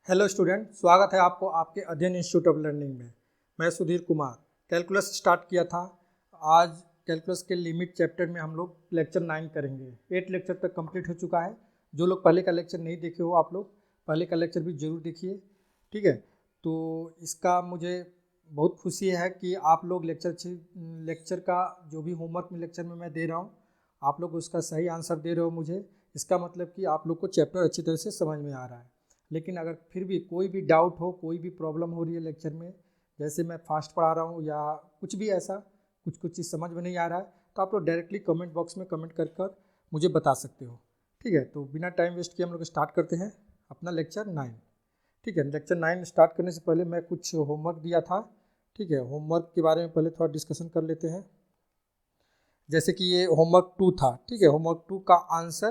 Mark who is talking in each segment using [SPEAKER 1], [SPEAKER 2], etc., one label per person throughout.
[SPEAKER 1] Hello student, स्वागत है आपको आपके अध्ययन इंस्टीट्यूट ऑफ लर्निंग में। मैं सुधीर कुमार। कैलकुलस स्टार्ट किया था। आज कैलकुलस के लिमिट चैप्टर में हम लोग लेक्चर 9 करेंगे। 8 लेक्चर तक कंप्लीट हो चुका है। जो लोग पहले का लेक्चर नहीं देखे हो, आप लोग पहले का लेक्चर भी जरूर देखिए, ठीक है। तो इसका मुझे बहुत खुशी है कि आप लोग लेक्चर का जो भी होमवर्क में लेक्चर में मैं दे रहा हूँ, आप लोग उसका सही आंसर दे रहे हो मुझे। इसका मतलब कि आप लोग को चैप्टर अच्छी तरह से समझ में आ रहा है। लेकिन अगर फिर भी कोई भी डाउट हो, कोई भी प्रॉब्लम हो रही है लेक्चर में, जैसे मैं फास्ट पढ़ा रहा हूँ या कुछ भी ऐसा कुछ चीज़ समझ में नहीं आ रहा है, तो आप लोग डायरेक्टली कमेंट बॉक्स में कमेंट कर मुझे बता सकते हो, ठीक है। तो बिना टाइम वेस्ट किए हम लोग स्टार्ट करते हैं अपना लेक्चर 9, ठीक है। लेक्चर 9 स्टार्ट करने से पहले मैं कुछ होमवर्क दिया था, ठीक है। होमवर्क के बारे में पहले थोड़ा डिस्कशन कर लेते हैं। जैसे कि ये होमवर्क 2 था, ठीक है। होमवर्क 2 का आंसर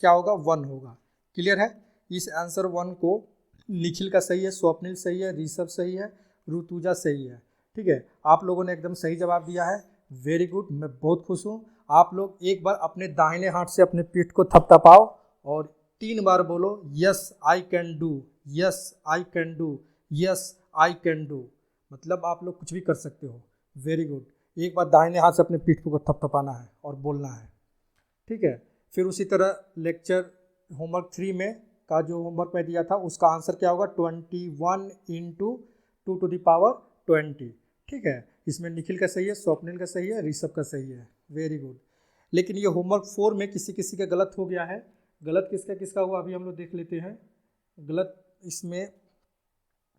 [SPEAKER 1] क्या होगा? 1 होगा। क्लियर है? इस आंसर 1 को निखिल का सही है, स्वप्निल सही है, ऋषभ सही है, ऋतुजा सही है, ठीक है। आप लोगों ने एकदम सही जवाब दिया है। वेरी गुड, मैं बहुत खुश हूँ। आप लोग एक बार अपने दाहिने हाथ से अपने पीठ को थपथपाओ और 3 बार बोलो yes I can do, yes I can do, yes I can do. मतलब आप लोग कुछ भी कर सकते हो। Very good. एक बार दाहिने हाथ से अपने पीठ को थपथपाना है और बोलना है, ठीक है। फिर उसी तरह लेक्चर होमवर्क 3 में का जो होमवर्क मैं दिया था उसका आंसर क्या होगा? 21 इंटू 2 to the power 20, ठीक है। इसमें निखिल का सही है, स्वप्निल का सही है, ऋषभ का सही है। Very good. लेकिन ये होमवर्क 4 में किसी किसी का गलत हो गया है। गलत किसका किसका हुआ अभी हम लोग देख लेते हैं। गलत इसमें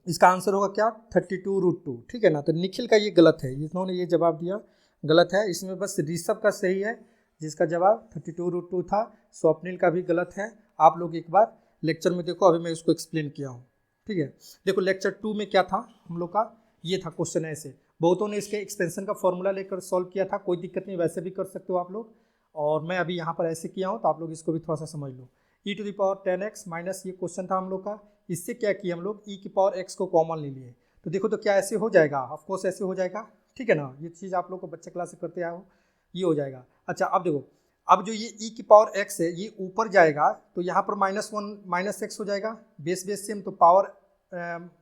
[SPEAKER 1] इसका आंसर होगा क्या? 32√2, ठीक है ना। तो निखिल का ये गलत है, इन्होंने ये जवाब दिया गलत है। इसमें बस ऋषभ का सही है जिसका जवाब 32√2 था। स्वप्निल का भी गलत है। आप लोग एक बार लेक्चर में देखो, अभी मैं इसको एक्सप्लेन किया हूँ, ठीक है। देखो लेक्चर 2 में क्या था हम लोग का, ये था क्वेश्चन ऐसे। बहुतों ने इसके एक्सपेंशन का फॉर्मूला लेकर सॉल्व किया था, कोई दिक्कत नहीं, वैसे भी कर सकते हो आप लोग। और मैं अभी यहाँ पर ऐसे किया हूँ, तो आप लोग इसको भी थोड़ा सा समझ लो। e⁻10x माइनस ये क्वेश्चन था हम लोग का। इससे क्या किया हम लोग? e⁻x को कॉमन ले लिए। तो देखो तो क्या ऐसे हो जाएगा? ऑफकोर्स ऐसे हो जाएगा, ठीक है ना। ये चीज़ आप लोग को बच्चे क्लास से करते आए हो, ये हो जाएगा। अच्छा अब देखो, अब जो ये e⁻x है ये ऊपर जाएगा तो यहाँ पर -1 -x हो जाएगा। बेस बेस सेम तो पावर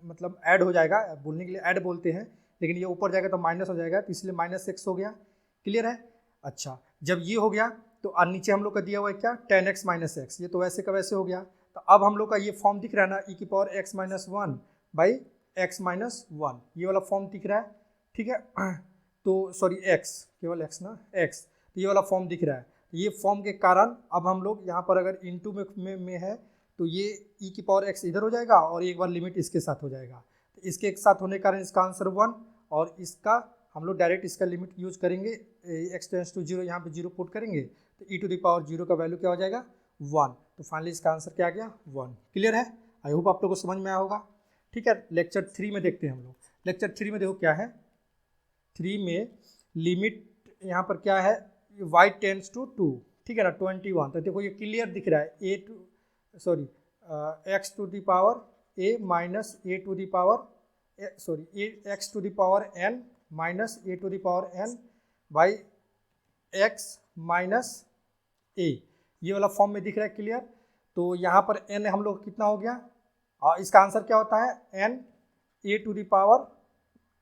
[SPEAKER 1] मतलब ऐड हो जाएगा, बोलने के लिए ऐड बोलते हैं, लेकिन ये ऊपर जाएगा तो माइनस हो जाएगा, तो इसलिए -x हो गया। क्लियर है? अच्छा, जब ये हो गया तो नीचे हम लोग का दिया हुआ है क्या? 10x - x। ये तो वैसे का वैसे हो गया। तो अब हम लोग का ये फॉर्म दिख रहा है ना, e⁻x - 1/x-1, ये वाला फॉर्म दिख रहा है, ठीक है। तो सॉरी x, केवल x ना, x, तो ये वाला फॉर्म दिख रहा है। ये फॉर्म के कारण अब हम लोग यहाँ पर अगर इनटू में है तो ये e⁻x इधर हो जाएगा और एक बार लिमिट इसके साथ हो जाएगा। तो इसके एक साथ होने के कारण इसका आंसर 1, और इसका हम लोग डायरेक्ट इसका लिमिट यूज करेंगे, x टेंड्स टू 0, यहाँ पे 0 पुट करेंगे तो e⁻0 का वैल्यू क्या हो जाएगा? 1। तो फाइनली इसका आंसर क्या आ गया? 1। क्लियर है? आई होप आप लोग को समझ में आया होगा, ठीक है। लेक्चर 3 में देखते हैं हम लोग। लेक्चर 3 में देखो क्या है। 3 में लिमिट यहाँ पर क्या है? y टेंड्स टू 2, ठीक है ना, 21। तो देखो ये क्लियर दिख रहा है, x to the power a minus a to the power x to the power n minus a to the power n by x minus a, ये वाला फॉर्म में दिख रहा है। क्लियर? तो यहाँ पर n हम लोग कितना हो गया? इसका आंसर क्या होता है? n a to the power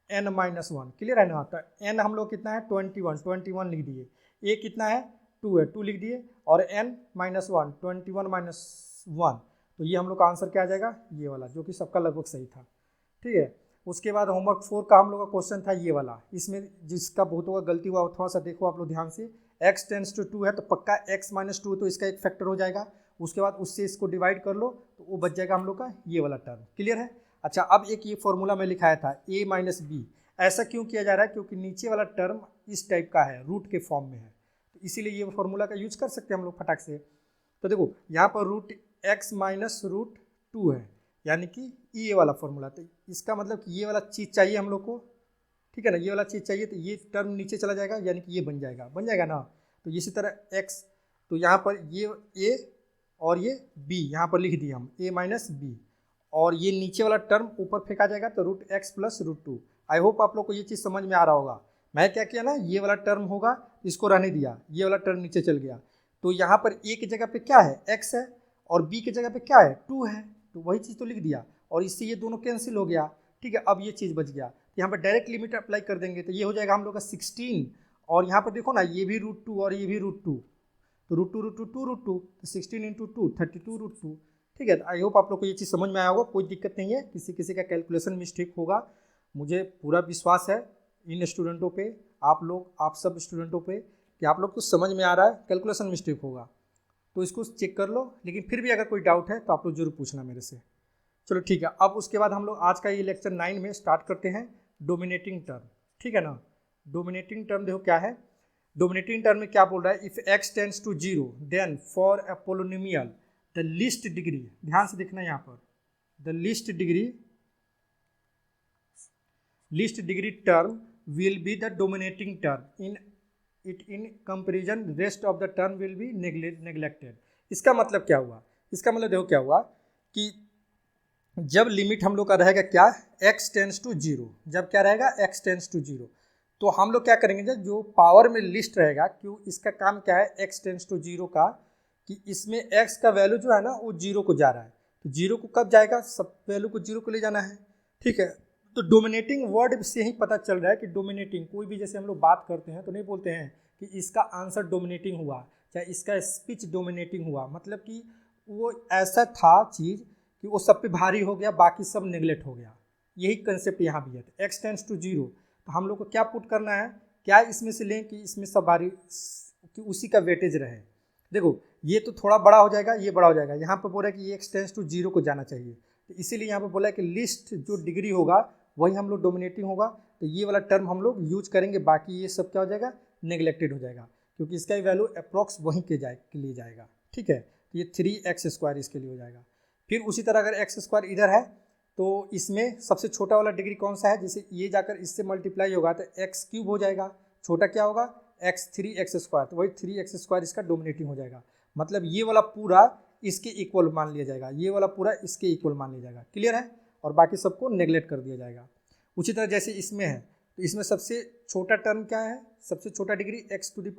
[SPEAKER 1] n minus 1। Clear है ना? तो n हम लोग कितना है? 21 लिख दिए। a कितना है? 2 है, 2 लिख दिए, और n माइनस 1, 21 माइनस 1। तो ये हम लोग का आंसर क्या आ जाएगा? ये वाला, जो कि सबका लगभग सही था, ठीक है। उसके बाद होमवर्क 4 का हम लोग का क्वेश्चन था ये वाला। इसमें जिसका बहुतों का गलती हुआ थोड़ा सा देखो आप लोग ध्यान से। x टेंड्स टू 2 है तो पक्का x - 2 तो इसका एक फैक्टर हो जाएगा। उसके बाद उससे इसको डिवाइड कर लो तो वो बच जाएगा हम लोग का ये वाला टर्म। क्लियर है? अच्छा, अब एक ये फॉर्मूला में लिखाया था a माइनस बी। ऐसा क्यों किया जा रहा है? क्योंकि नीचे वाला टर्म इस टाइप का है, रूट के फॉर्म में है, तो इसीलिए ये फॉर्मूला का यूज कर सकते हैं हम लोग फटाक से। तो देखो यहाँ पर √x माइनस √2 है, यानी कि ये वाला फॉर्मूला। तो इसका मतलब कि ये वाला चीज़ चाहिए हम लोग को, ठीक है ना। ये वाला चीज़ चाहिए तो ये टर्म नीचे चला जाएगा, यानी कि ये बन जाएगा ना। तो इसी तरह x, तो यहाँ पर ये a और ये b यहाँ पर लिख दिए हम, a माइनस बी, और ये नीचे वाला टर्म ऊपर फेंका जाएगा तो √x प्लस √2। आई होप आप लोग को ये चीज़ समझ में आ रहा होगा। मैं क्या किया ना, ये वाला टर्म होगा इसको रहने दिया, ये वाला टर्म नीचे चल गया। तो यहाँ पर a की जगह पे क्या है? x है, और b की जगह पे क्या है? 2 है, तो वही चीज़ तो लिख दिया। और इससे ये दोनों कैंसिल हो गया, ठीक है। अब ये चीज़ बच गया, यहाँ पर डायरेक्ट लिमिट अप्लाई कर देंगे तो ये हो जाएगा हम लोग का 16, और यहाँ पर देखो ना ये भी √2 और ये भी √2, तो √2 तो 16 इंटू 2 32 √2, ठीक है। आई होप आप लोग को ये चीज़ समझ में आया होगा, कोई दिक्कत नहीं है। किसी किसी का कैलकुलेशन मिस्टेक होगा, मुझे पूरा विश्वास है इन स्टूडेंटों पे, आप सब स्टूडेंटों पे, कि आप लोग को समझ में आ रहा है, कैलकुलेशन मिस्टेक होगा तो इसको चेक कर लो। लेकिन फिर भी अगर कोई डाउट है तो आप लोग जरूर पूछना मेरे से। चलो ठीक है, अब उसके बाद हम लोग आज का ये लेक्चर 9 में स्टार्ट करते हैं डोमिनेटिंग टर्म, ठीक है ना। डोमिनेटिंग टर्म देखो क्या है, डोमिनेटिंग टर्म में क्या बोल रहा है, if x tends to 0 then for a polynomial the least degree, ध्यान से देखना यहाँ पर, the least degree term will be the dominating term in comparison rest of the term will be neglected. इसका मतलब क्या हुआ, इसका मतलब देखो क्या हुआ कि जब लिमिट हम लोग का रहेगा क्या, x टेंड्स टू 0, जब क्या रहेगा x टेंड्स टू 0, तो हम लोग क्या करेंगे, जब जो पावर में लिस्ट रहेगा, क्यों इसका काम क्या है x टेंड्स टू 0 का, कि इसमें x का वैल्यू जो है ना वो 0 को जा रहा है, तो 0 को कब जाएगा, सब वैल्यू को 0 को ले जाना है, ठीक है। तो डोमिनेटिंग वर्ड से ही पता चल रहा है कि डोमिनेटिंग, कोई भी जैसे हम लोग बात करते हैं तो नहीं बोलते हैं कि इसका आंसर डोमिनेटिंग हुआ, चाहे इसका स्पीच डोमिनेटिंग हुआ, मतलब कि वो ऐसा था चीज़ कि वो सब पे भारी हो गया, बाकी सब नेगलेक्ट हो गया। यही कंसेप्ट यहाँ भी है। तो x टेंड्स टू 0, तो हम लोग को क्या पुट करना है, क्या इसमें से लें कि इसमें सब भारी, कि उसी का वेटेज रहे। देखो ये तो थोड़ा बड़ा हो जाएगा, ये बड़ा हो जाएगा, यहाँ पर बोला है कि ये x टेंड्स टू 0 को जाना चाहिए, तो इसीलिए यहाँ पर बोला है कि लिस्ट जो डिग्री होगा वही हम लोग डोमिनेटिंग होगा, तो ये वाला टर्म हम लोग यूज करेंगे, बाकी ये सब क्या हो जाएगा, नेगलेक्टेड हो जाएगा, क्योंकि इसका वैल्यू अप्रॉक्स वहीं के लिए जाएगा, ठीक है। तो ये 3x² इसके लिए हो जाएगा। फिर उसी तरह अगर x² इधर है तो इसमें सबसे छोटा वाला डिग्री कौन सा है, जैसे ये जाकर इससे मल्टीप्लाई होगा तो x³ हो जाएगा, छोटा क्या होगा x3x², तो वही 3x² इसका डोमिनेटिंग हो जाएगा, मतलब ये वाला पूरा इसके इक्वल मान लिया जाएगा, ये वाला पूरा इसके इक्वल मान लिया जाएगा, क्लियर है, और बाकी सबको नेगलेक्ट कर दिया जाएगा। उसी तरह जैसे इसमें है, तो इसमें सबसे छोटा टर्म क्या है, सबसे छोटा डिग्री x⁴,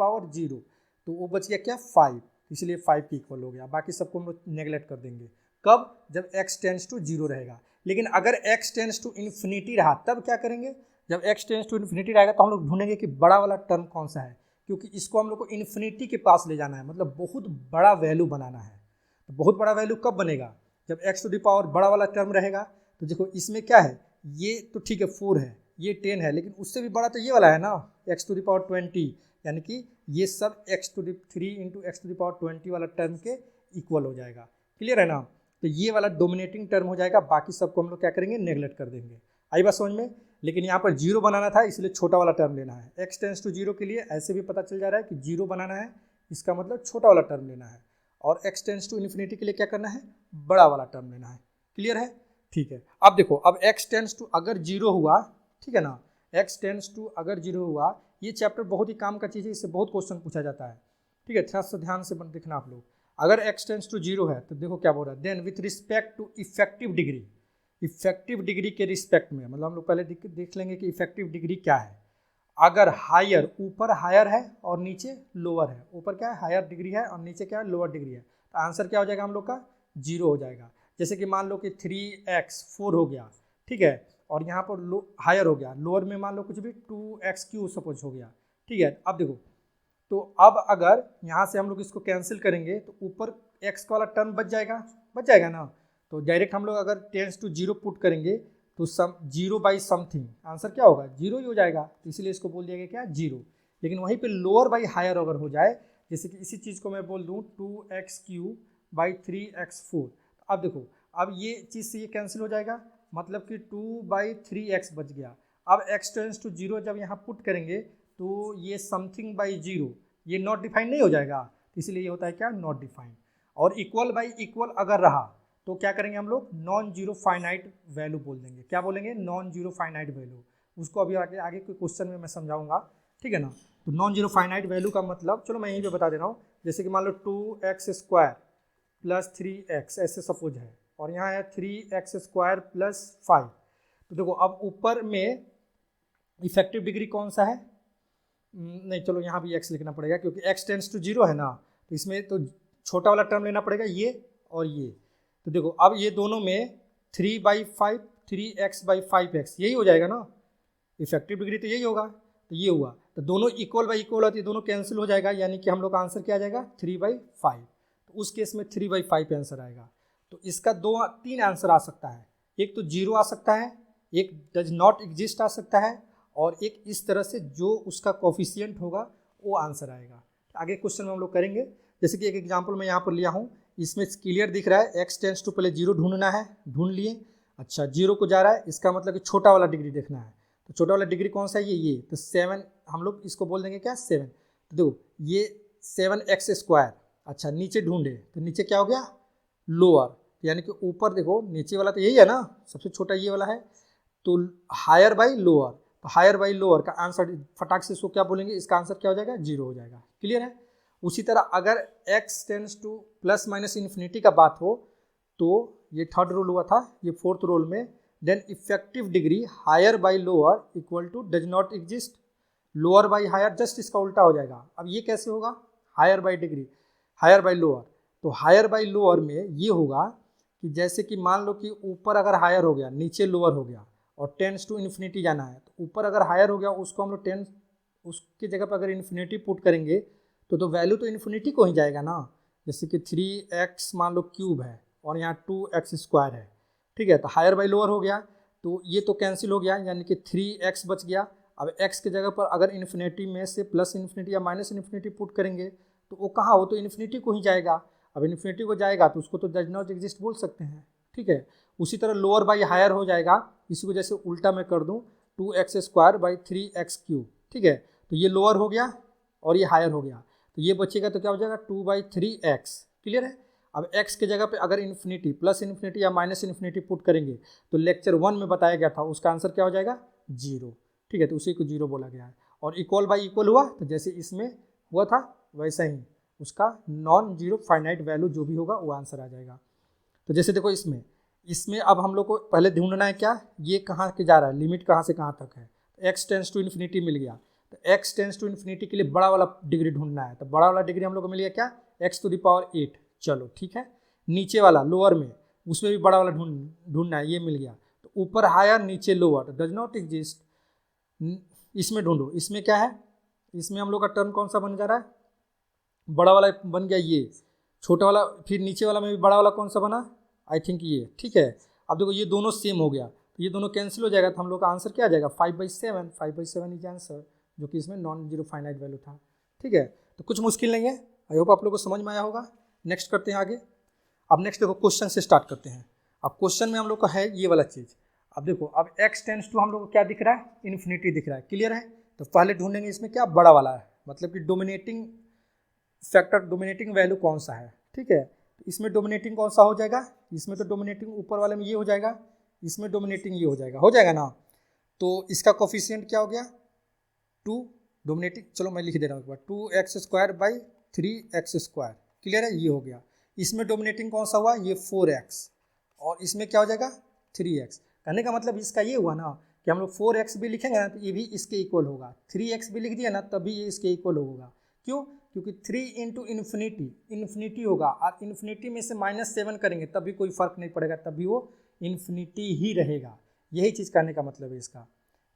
[SPEAKER 1] तो वो बच गया क्या 5, इसलिए 5 के इक्वल हो गया, बाकी सबको हम लोग नेगलेक्ट कर देंगे। कब, जब x टेंड्स टू 0 रहेगा। लेकिन अगर x टेंड्स टू इन्फिनिटी रहा तब क्या करेंगे, जब x टेंड्स टू इन्फिनिटी रहेगा तो हम लोग ढूंढेंगे कि बड़ा वाला टर्म कौन सा है, क्योंकि इसको हम लोग को इन्फिनिटी के पास ले जाना है, मतलब बहुत बड़ा वैल्यू बनाना है। तो बहुत बड़ा वैल्यू कब बनेगा, जब x⁴ बड़ा वाला टर्म रहेगा। तो देखो इसमें क्या है, ये तो ठीक है 4 है, ये 10 है, लेकिन उससे भी बड़ा तो ये वाला है ना x⁻20, यानी कि ये सब x⁴ इंटू x⁻20 वाला टर्म के इक्वल हो जाएगा, क्लियर है ना। तो ये वाला डोमिनेटिंग टर्म हो जाएगा, बाकी सबको हम लोग क्या करेंगे, नेगलेक्ट कर देंगे। आई बात समझ में। लेकिन यहाँ पर 0 बनाना था, इसलिए छोटा वाला टर्म लेना है। x टेंड्स टू 0 के लिए ऐसे भी पता चल जा रहा है कि 0 बनाना है, इसका मतलब छोटा वाला टर्म लेना है, और x टेंड्स टू इन्फिनिटी के लिए क्या करना है, बड़ा वाला टर्म लेना है, क्लियर है, ठीक है। अब देखो, अब x टेंड्स टू अगर 0 हुआ, ठीक है ना, x टेंड्स टू अगर 0 हुआ, ये चैप्टर बहुत ही काम का चीज़ है, इससे बहुत क्वेश्चन पूछा जाता है, ठीक है, थोड़ा सा ध्यान से देखना आप लोग। अगर x टेंड्स टू 0 है तो देखो क्या बोल रहा है, then with respect to effective degree, effective degree के रिस्पेक्ट में, मतलब हम लोग पहले देख लेंगे कि इफेक्टिव डिग्री क्या है। अगर हायर, ऊपर हायर है और नीचे लोअर है, ऊपर क्या है हायर डिग्री है और नीचे क्या है लोअर डिग्री है, तो आंसर क्या हो जाएगा हम लोग का 0 हो जाएगा। जैसे कि मान लो कि 3x4 हो गया, ठीक है, और यहाँ पर हायर हो गया, लोअर में मान लो कुछ भी 2x³ सपोज हो गया, ठीक है। अब देखो, तो अब अगर यहाँ से हम लोग इसको कैंसिल करेंगे तो ऊपर x वाला टर्म बच जाएगा ना, तो डायरेक्ट हम लोग अगर टेंड्स टू 0 पुट करेंगे तो 0/समथिंग आंसर क्या होगा, 0 ही हो जाएगा, तो इसीलिए इसको बोल दिया गया क्या 0। लेकिन वहीं पे लोअर बाई हायर अगर हो जाए, जैसे कि इसी चीज़ को मैं बोल दूँ 2x³/3x4, अब देखो, अब ये चीज़ से ये कैंसिल हो जाएगा, मतलब कि 2/3x बच गया। अब x टेंड्स टू 0 जब यहाँ पुट करेंगे तो ये समथिंग बाई 0, ये नॉट डिफाइंड नहीं हो जाएगा, इसलिए ये होता है क्या, नॉट डिफाइंड। और इक्वल बाई इक्वल अगर रहा तो क्या करेंगे हम लोग, नॉन जीरो फाइनाइट वैल्यू बोल देंगे। क्या बोलेंगे, नॉन जीरो फाइनाइट वैल्यू। उसको अभी आगे के क्वेश्चन में मैं समझाऊंगा, ठीक है ना। तो नॉन जीरो फाइनाइट वैल्यू का मतलब, चलो मैं यहीं पे बता दे रहा हूँ, जैसे कि मान लो 2x² + 3x ऐसे सपोज है, और यहाँ है 3x² + 5। तो देखो अब ऊपर में इफेक्टिव डिग्री कौन सा है, नहीं चलो यहाँ भी x लिखना पड़ेगा, क्योंकि x टेंड्स टू 0 है ना, तो इसमें तो छोटा वाला टर्म लेना पड़ेगा ये और ये। तो देखो अब ये दोनों में 3/5 3x/5x यही हो जाएगा ना, इफेक्टिव डिग्री तो यही होगा। तो ये हुआ, तो दोनों इक्वल बाई इक्वल होती है, दोनों कैंसिल हो जाएगा, यानी कि हम लोग का आंसर क्या आ जाएगा 3/5। तो उस केस में 3/5 आंसर आएगा। तो इसका तीन आंसर आ सकता है, एक तो 0 आ सकता है, एक डज नॉट एग्जिस्ट आ सकता है, और एक इस तरह से जो उसका कोफिशिएंट होगा वो आंसर आएगा। आगे क्वेश्चन में हम लोग करेंगे। जैसे कि एक एग्जांपल मैं यहाँ पर लिया हूँ, इसमें क्लियर दिख रहा है x टेंस टू पहले 0 ढूंढना है, ढूंढ लिए। अच्छा 0 को जा रहा है, इसका मतलब कि छोटा वाला डिग्री देखना है। तो छोटा वाला डिग्री कौन सा है, ये तो 7, हम लोग इसको बोल देंगे क्या 7। तो देखो ये 7x²। अच्छा नीचे ढूंढे, तो नीचे क्या हो गया लोअर, यानी कि ऊपर देखो नीचे वाला तो यही है ना, सबसे छोटा ये वाला है, तो हायर बाई लोअर। तो हायर बाई लोअर का आंसर फटाक से इसको क्या बोलेंगे, इसका आंसर क्या हो जाएगा 0 हो जाएगा। क्लियर है। उसी तरह अगर x tends two plus minus infinity का बात हो, तो ये थर्ड रूल हुआ था, ये फोर्थ रूल में then effective degree higher by lower equal to does not exist, lower by higher, just इसका उल्टा हो जाएगा। अब ये कैसे होगा, higher by degree higher by lower, तो हायर बाई लोअर में ये होगा कि जैसे कि मान लो कि ऊपर अगर हायर हो गया नीचे लोअर हो गया और टेंस टू इन्फिनिटी जाना है, तो ऊपर अगर हायर हो गया उसको हम लोग टेंस, उसकी जगह पर अगर इन्फिनिटी पुट करेंगे तो वैल्यू तो इन्फिनिटी को ही जाएगा ना। जैसे कि 3x मान लो क्यूब है और यहाँ 2x² है, ठीक है, तो हायर बाई लोअर हो गया, तो ये तो कैंसिल हो गया, यानी कि 3x बच गया। अब x की जगह पर अगर इन्फिनिटी में से प्लस इन्फिनिटी या माइनस इन्फिनिटी पुट करेंगे तो वो कहाँ हो, तो इन्फिनिटी को ही जाएगा। अब इन्फिनिटी को जाएगा तो उसको तो डज नॉट एग्जिस्ट बोल सकते हैं, ठीक है। उसी तरह लोअर बाई हायर हो जाएगा, इसी को जैसे उल्टा मैं कर दूँ 2x² / 3x³, ठीक है, तो ये लोअर हो गया और ये हायर हो गया, तो ये बचेगा तो क्या हो जाएगा 2/3x। क्लियर है। अब x के जगह पे अगर इन्फिनिटी प्लस इन्फिनिटी या माइनस इन्फिनिटी पुट करेंगे तो लेक्चर 1 में बताया गया था उसका आंसर क्या हो जाएगा 0, ठीक है, तो उसी को 0 बोला गया है। और इक्वल बाई इक्वल हुआ, तो जैसे इसमें हुआ था वैसा ही उसका नॉन जीरो फाइनाइट वैल्यू जो भी होगा वो आंसर आ जाएगा। तो जैसे देखो इसमें अब हम लोग को पहले ढूंढना है क्या, ये कहाँ के जा रहा है, लिमिट कहाँ से कहाँ तक है। x टेंस टू इन्फिनिटी मिल गया, तो x टेंस टू इन्फिनिटी के लिए बड़ा वाला डिग्री ढूंढना है, तो बड़ा वाला डिग्री हम लोग को मिल गया क्या x⁸8। चलो ठीक है, नीचे वाला लोअर में उसमें भी बड़ा वाला ढूंढना है, ये मिल गया। तो ऊपर हायर नीचे लोअर, डज नॉट एग्जिस्ट, इसमें ढूंढो, इसमें क्या है, इसमें हम लोग का टर्म कौन सा बन जा रहा है, बड़ा वाला बन गया ये, छोटा वाला, फिर नीचे वाला में भी बड़ा वाला कौन सा बना, आई थिंक ये, ठीक है। अब देखो ये दोनों सेम हो गया, तो ये दोनों कैंसिल हो जाएगा, तो हम लोग का आंसर क्या आ जाएगा 5/7, 5/7 इज आंसर, जो कि इसमें नॉन जीरो फाइनाइट वैल्यू था, ठीक है। तो कुछ मुश्किल नहीं है, आई होप आप लोग को समझ में आया होगा। नेक्स्ट करते हैं आगे। अब नेक्स्ट देखो क्वेश्चन से स्टार्ट करते हैं। अब क्वेश्चन में हम लोग का है ये वाला चीज़। अब देखो अब x टेंस टू हम लोग को क्या दिख रहा है, इन्फिनिटी दिख रहा है, क्लियर है। तो पहले ढूंढेंगे इसमें क्या बड़ा वाला है, मतलब कि डोमिनेटिंग फैक्टर, डोमिनेटिंग वैल्यू कौन सा है, ठीक है। तो इसमें डोमिनेटिंग कौन सा हो जाएगा, इसमें तो डोमिनेटिंग ऊपर वाले में ये हो जाएगा, इसमें डोमिनेटिंग ये हो जाएगा ना। तो इसका कोफिशिएंट क्या हो गया 2, डोमिनेटिंग, चलो मैं लिख दे रहा हूँ एक बार, 2x² / 3x², क्लियर है, ये हो गया। इसमें डोमिनेटिंग कौन सा हुआ, ये 4x, और इसमें क्या हो जाएगा 3x। कहने का मतलब इसका ये हुआ ना कि हम लोग 4x भी लिखेंगे ना तो ये भी इसके इक्वल होगा, 3x भी लिख दिया ना तभी ये इसके इक्वल होगा। क्यों, क्योंकि 3 इंटू इन्फिनिटी होगा, और इन्फिनिटी में से -7 करेंगे तब भी कोई फर्क नहीं पड़ेगा, तभी वो इन्फिनिटी ही रहेगा। यही चीज़ कहने का मतलब है इसका,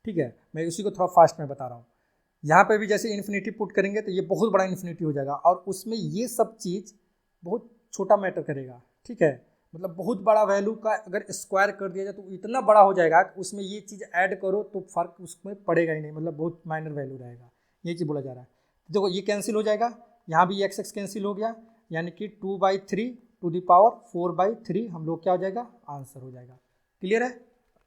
[SPEAKER 1] ठीक है। मैं उसी को थोड़ा फास्ट में बता रहा हूँ। यहाँ पे भी जैसे इन्फिनिटी पुट करेंगे तो ये बहुत बड़ा इन्फिनिटी हो जाएगा, और उसमें ये सब चीज़ बहुत छोटा मैटर करेगा, ठीक है। मतलब बहुत बड़ा वैल्यू का अगर स्क्वायर कर दिया जाए तो इतना बड़ा हो जाएगा कि उसमें ये चीज़ ऐड करो तो फर्क उसमें पड़ेगा ही नहीं, मतलब बहुत माइनर वैल्यू रहेगा, ये चीज़ बोला जा रहा है। देखो ये कैंसिल हो जाएगा, यहाँ भी x कैंसिल हो गया, यानी कि 2/3 ⁴ 4/3 हम लोग क्या हो जाएगा आंसर हो जाएगा। क्लियर है,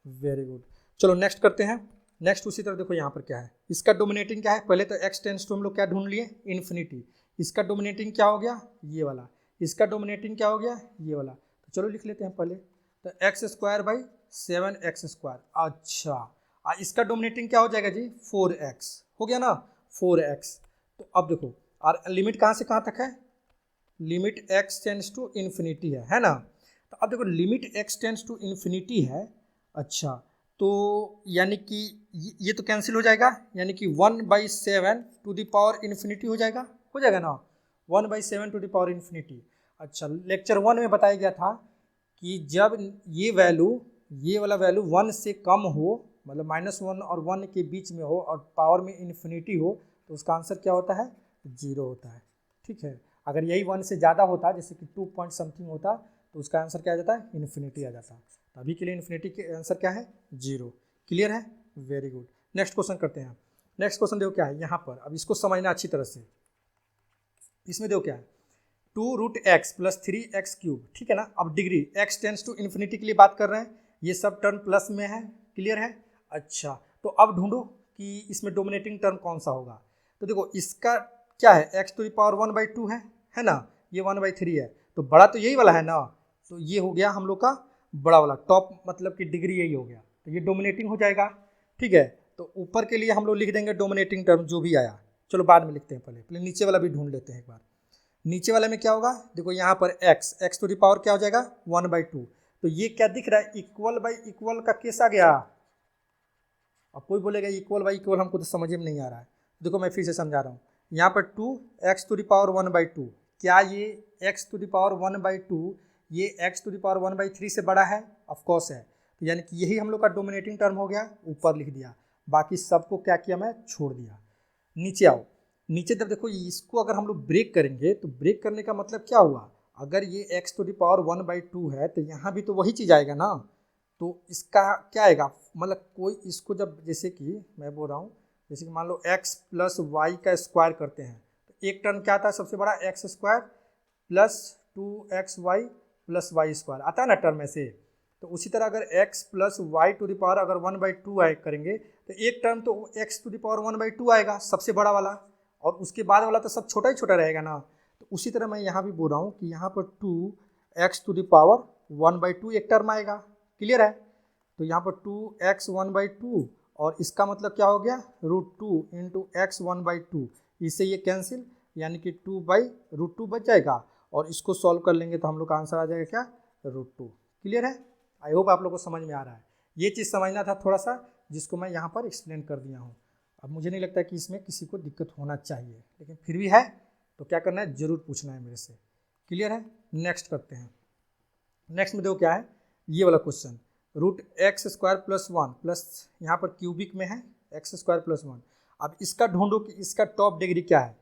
[SPEAKER 1] वेरी गुड। चलो नेक्स्ट करते हैं। नेक्स्ट उसी तरह देखो यहाँ पर क्या है, इसका डोमिनेटिंग क्या है, पहले तो x टेंस टू हम लोग क्या ढूंढ लिए इन्फिनिटी, इसका डोमिनेटिंग क्या हो गया ये वाला, इसका डोमिनेटिंग क्या हो गया ये वाला। तो चलो लिख लेते हैं पहले, तो x² / 7x²। अच्छा इसका डोमिनेटिंग क्या हो जाएगा जी 4x, हो गया ना 4x। तो अब देखो और लिमिट कहाँ से कहाँ तक है, limit x tends to infinity है ना। तो अब देखो limit x tends to infinity है, अच्छा तो यानी कि ये तो कैंसिल हो जाएगा, यानी कि 1/7 ⁻∞ हो जाएगा ना, 1/7 ⁻∞। अच्छा लेक्चर 1 में बताया गया था कि जब ये वाला वैल्यू 1 से कम हो, मतलब -1 और 1 के बीच में हो और पावर में इन्फिनिटी हो, तो उसका आंसर क्या होता है? 0 होता है। ठीक है, अगर यही 1 से ज़्यादा होता, जैसे कि 2 पॉइंट समथिंग होता, तो उसका आंसर क्या आ जाता है? इन्फिनिटी आ जाता। तो अभी के लिए इन्फिनिटी के आंसर क्या है? 0। क्लियर है? Very good. नेक्स्ट क्वेश्चन करते हैं। नेक्स्ट क्वेश्चन देखो क्या है यहाँ पर, अब इसको समझना अच्छी तरह से। इसमें देखो क्या है, 2√x + 3x³, ठीक है ना। अब degree x tends to infinity के लिए बात कर रहे हैं, ये सब टर्म प्लस में है। क्लियर है? अच्छा, तो अब ढूंढो कि इसमें डोमिनेटिंग टर्म कौन सा होगा। तो देखो इसका क्या है, x⁴ है ना, ये 1/3 है, तो बड़ा तो यही वाला है ना, तो ये हो गया हम लोग का बड़ा वाला टॉप, मतलब कि डिग्री यही हो गया, तो ये डोमिनेटिंग हो जाएगा। ठीक है, तो ऊपर के लिए हम लोग लिख देंगे डोमिनेटिंग टर्म जो भी आया, चलो बाद में लिखते हैं, पहले नीचे वाला भी ढूंढ लेते हैं एक बार। नीचे वाले में क्या होगा, देखो यहाँ पर x⁴ क्या हो जाएगा? 1/2। तो ये क्या दिख रहा है? इक्वल बाई इक्वल का केस आ गया। अब कोई बोलेगा इक्वल बाई इक्वल, हमको तो समझ में नहीं आ रहा है। देखो मैं फिर से समझा रहा हूँ, यहाँ पर 2x⁴ 1/2, क्या ये x⁴ 1/2 ये x⁴ 1/3 से बड़ा है? ऑफकोर्स है। तो यानी कि यही हम लोग का डोमिनेटिंग टर्म हो गया, ऊपर लिख दिया, बाकी सबको क्या किया, मैं छोड़ दिया। नीचे आओ, नीचे जब देखो इसको अगर हम लोग ब्रेक करेंगे, तो ब्रेक करने का मतलब क्या हुआ, अगर ये x⁴ 1/2 है, तो यहाँ भी तो वही चीज़ आएगा ना। तो इसका क्या आएगा, मतलब कोई इसको जब, जैसे कि मैं बोल रहा हूँ, जैसे कि मान लो x + y का स्क्वायर करते हैं, तो एक टर्म क्या आता है सबसे बड़ा, x² + 2xy + y² आता है ना टर्म ऐसे। तो उसी तरह अगर x + y⁴ अगर 1/2 आए करेंगे, तो एक टर्म तो x⁴ 1/2 आएगा सबसे बड़ा वाला, और उसके बाद वाला तो सब छोटा ही छोटा रहेगा ना। तो उसी तरह मैं यहाँ भी बोल रहा हूँ कि यहाँ पर 2x⁴ 1/2 एक टर्म आएगा। क्लियर है? तो यहाँ पर 2x 1/2, और इसका मतलब क्या हो गया, √2 × x 1/2, इससे ये कैंसिल, यानी कि 2/√2 बच जाएगा, और इसको सॉल्व कर लेंगे तो हम लोग का आंसर आ जाएगा क्या, √2। क्लियर है? आई होप आप लोग को समझ में आ रहा है। ये चीज़ समझना था थोड़ा सा, जिसको मैं यहाँ पर एक्सप्लेन कर दिया हूँ। अब मुझे नहीं लगता कि इसमें किसी को दिक्कत होना चाहिए, लेकिन फिर भी है तो क्या करना है, ज़रूर पूछना है मेरे से। क्लियर है? नेक्स्ट करते हैं। नेक्स्ट में देखो क्या है, ये वाला क्वेश्चन, √x² + 1 प्लस यहाँ पर क्यूबिक में है x² + 1। अब इसका ढूंढो कि इसका टॉप डिग्री क्या है।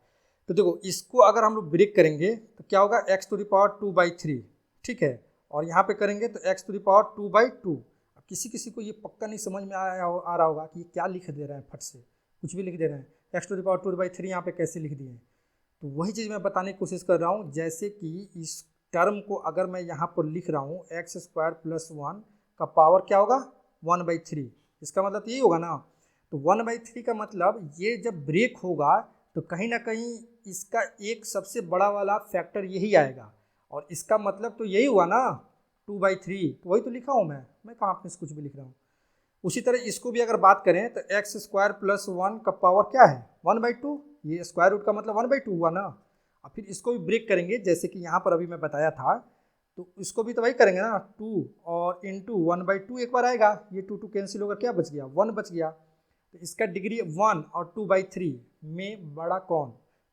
[SPEAKER 1] तो देखो इसको अगर हम लोग ब्रेक करेंगे तो क्या होगा, x⁴ 2/3, ठीक है, और यहाँ पे करेंगे तो x⁴ 2/2। अब किसी किसी को ये पक्का नहीं समझ में आ रहा होगा कि ये क्या लिख दे रहे हैं, फट से कुछ भी लिख दे रहे हैं, x⁴ 2/3 यहाँ पे कैसे लिख दिए। तो वही चीज़ मैं बताने की कोशिश कर रहा हूँ, जैसे कि इस टर्म को अगर मैं यहाँ पर लिख रहा हूँ x² + 1 का पावर क्या होगा, 1/3, इसका मतलब यही होगा ना। तो 1/3 का मतलब ये जब ब्रेक होगा तो कहीं ना कहीं इसका एक सबसे बड़ा वाला फैक्टर यही आएगा, और इसका मतलब तो यही हुआ ना 2/3, तो वही तो लिखा हूँ मैं कहाँ अपने से कुछ भी लिख रहा हूँ। उसी तरह इसको भी अगर बात करें तो x² + 1 का पावर क्या है, 1/2, ये स्क्वायर रूट का मतलब 1/2 हुआ ना। अब फिर इसको भी ब्रेक करेंगे, जैसे कि यहाँ पर अभी मैं बताया था, तो इसको भी तो वही करेंगे ना, 2 और इंटू 1/2 एक बार आएगा, ये 2 कैंसिल होकर क्या बच गया, 1 बच गया। तो इसका डिग्री 1 और 2/3 में बड़ा कौन,